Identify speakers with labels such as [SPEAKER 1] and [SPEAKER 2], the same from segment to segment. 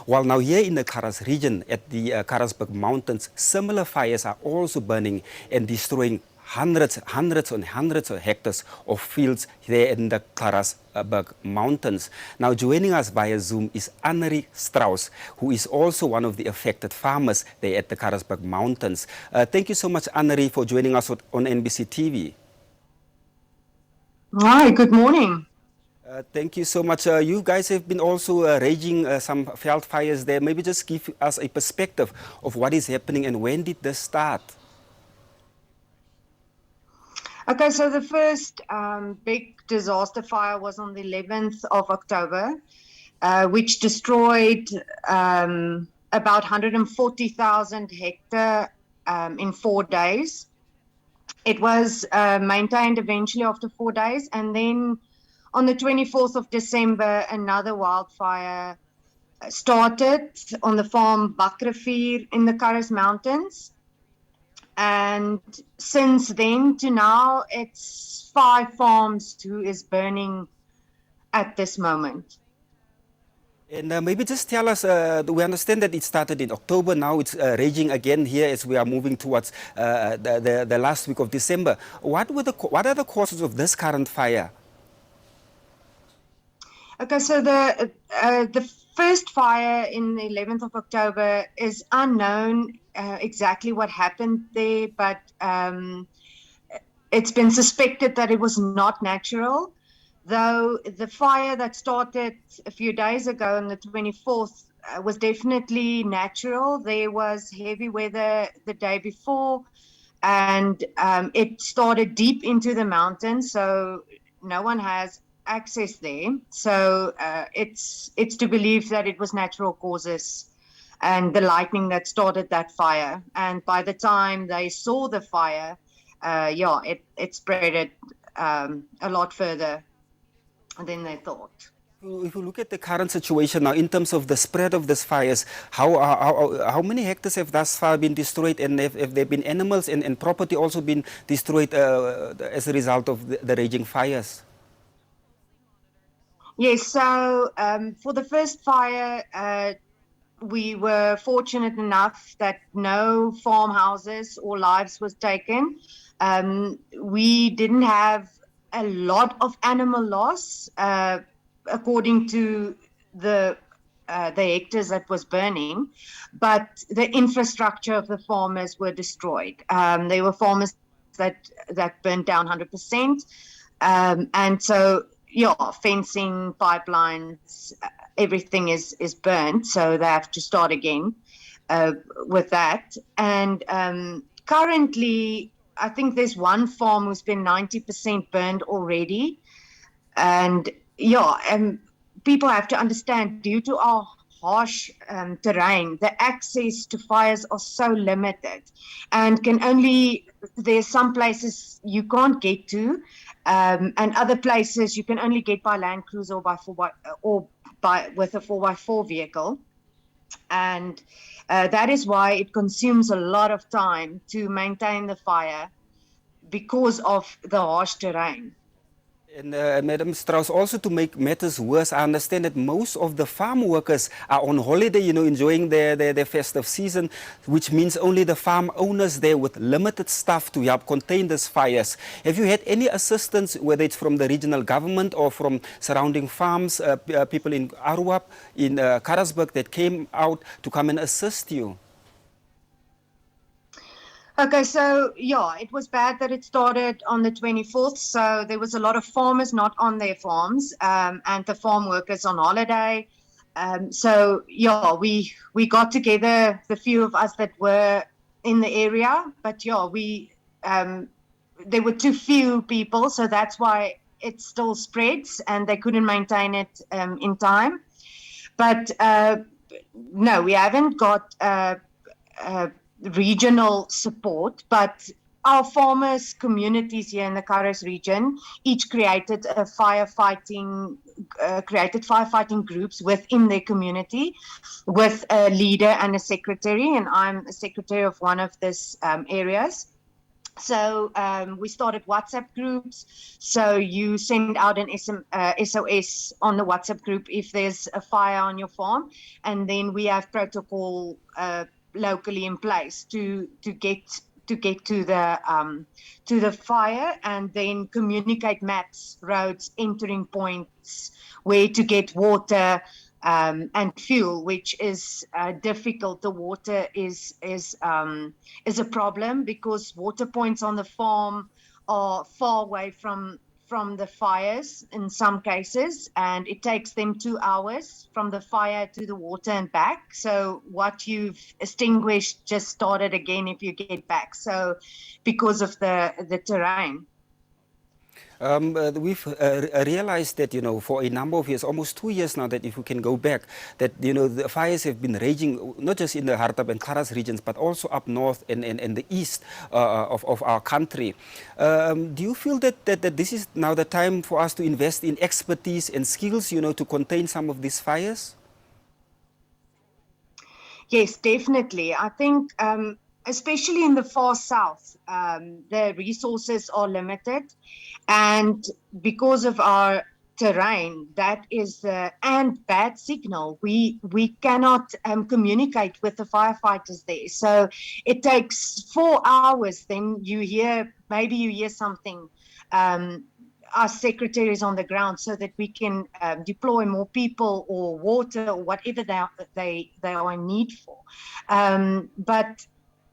[SPEAKER 1] While now here in the Kharas region at the Kharasburg mountains, similar fires are also burning and destroying hundreds of hectares of fields there in the Kharasburg mountains. Now joining us via Zoom is Annerie Strauss, who is also one of the affected farmers there at the Kharasburg mountains. Thank you so much, Annerie, for joining us on NBC TV.
[SPEAKER 2] Hi, good morning.
[SPEAKER 1] Thank you so much. You guys have been also raging some veld fires there. Maybe just give us a perspective of what is happening and when did this start?
[SPEAKER 2] Okay, so the first big disaster fire was on the 11th of October, which destroyed about 140,000 hectares in 4 days. It was maintained eventually after 4 days, and then on the 24th of December, another wildfire started on the farm Bakrivier in the Kharas Mountains. And since then to now, it's 5 farms who is burning at this moment.
[SPEAKER 1] And maybe just tell us, we understand that it started in October, now it's raging again here as we are moving towards the last week of December. What are the causes of this current fire?
[SPEAKER 2] Okay, so the first fire in the 11th of October is unknown exactly what happened there, but it's been suspected that it was not natural, though the fire that started a few days ago on the 24th was definitely natural. There was heavy weather the day before, and it started deep into the mountains, so no one has access there. So it's to believe that it was natural causes and the lightning that started that fire. And by the time they saw the fire, it spread it a lot further than they thought.
[SPEAKER 1] If you look at the current situation now, in terms of the spread of these fires, how many hectares have thus far been destroyed, and have there been animals and property also been destroyed as a result of the raging fires?
[SPEAKER 2] Yes, so for the first fire, we were fortunate enough that no farmhouses or lives was taken. We didn't have a lot of animal loss, according to the hectares that was burning, but the infrastructure of the farmers were destroyed. There were farmers that burned down 100%, and so fencing, pipelines, everything is burnt, so they have to start again with that. And currently, I think there's one farm who's been 90% burned already. And people have to understand, due to our harsh terrain, the access to fires are so limited, and there's some places you can't get to, and other places you can only get by land cruiser or with a 4x4 vehicle. And that is why it consumes a lot of time to maintain the fire because of the harsh terrain.
[SPEAKER 1] And Madam Strauss, also to make matters worse, I understand that most of the farm workers are on holiday, enjoying their festive season, which means only the farm owners there with limited staff to help contain these fires. Have you had any assistance, whether it's from the regional government or from surrounding farms, people in Aruap, in Kharasburg, that came out to come and assist you?
[SPEAKER 2] Okay, so it was bad that it started on the 24th. So there was a lot of farmers not on their farms, and the farm workers on holiday. We got together, the few of us that were in the area, but there were too few people, so that's why it still spreads, and they couldn't maintain it in time. But no, we haven't got regional support, but our farmers communities here in the Kharas region each created firefighting groups within their community with a leader and a secretary, and I'm a secretary of one of these areas. So we started WhatsApp groups. So you send out an SOS on the WhatsApp group if there's a fire on your farm, and then we have protocol locally in place to get to the fire, and then communicate maps, roads, entering points, where to get water, and fuel, which is difficult. The water is a problem because water points on the farm are far away from the fires in some cases, and it takes them 2 hours from the fire to the water and back. So what you've extinguished just started again if you get back. So because of the terrain.
[SPEAKER 1] We've realized that, for a number of years, almost 2 years now, that if we can go back, that, the fires have been raging, not just in the Hartab and Kharas regions, but also up north and the east of our country. Do you feel that this is now the time for us to invest in expertise and skills, to contain some of these fires?
[SPEAKER 2] Yes, definitely. I think, especially in the far south, the resources are limited, and because of our terrain, that is and bad signal, we cannot communicate with the firefighters there. So it takes 4 hours. Then maybe you hear something. Our secretaries on the ground, so that we can deploy more people or water or whatever they are in need for. But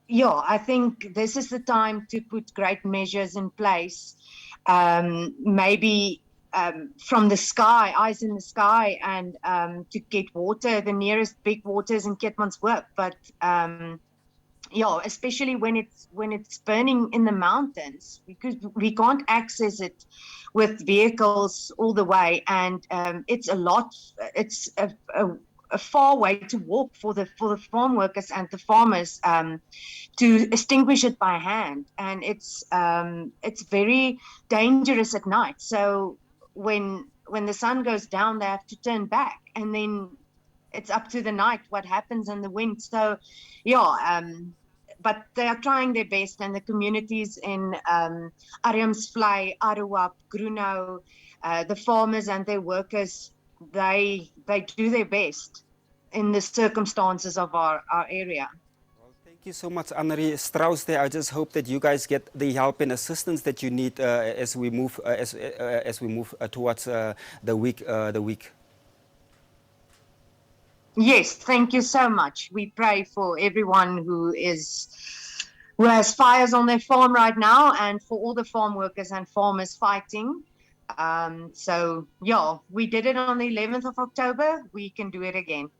[SPEAKER 2] yeah, I think this is the time to put great measures in place. Maybe from the sky, eyes in the sky, and to get water. The nearest big water is in Keetmanshoop, but yeah, especially when it's burning in the mountains, because we can't access it with vehicles all the way, and it's a far way to walk for the farm workers and the farmers to extinguish it by hand, and it's very dangerous at night. So when the sun goes down, they have to turn back, and then it's up to the night what happens in the wind. So yeah, but they are trying their best, and the communities in Arnhemsvlei, Aruap, Gruno, the farmers and their workers, they do their best in the circumstances of our area.
[SPEAKER 1] Thank you so much, Annerie Strauss. There, I just hope that you guys get the help and assistance that you need as we move towards the week.
[SPEAKER 2] Yes, thank you so much. We pray for everyone who has fires on their farm right now, and for all the farm workers and farmers fighting. So yeah, we did it on the 11th of October. We can do it again.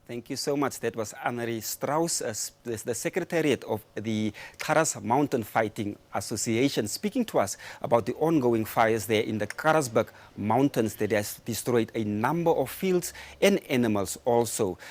[SPEAKER 1] Thank you so much. That was Annerie Strauss, the Secretariat of the Kharas Mountain Fighting Association, speaking to us about the ongoing fires there in the Kharasburg mountains that has destroyed a number of fields and animals also.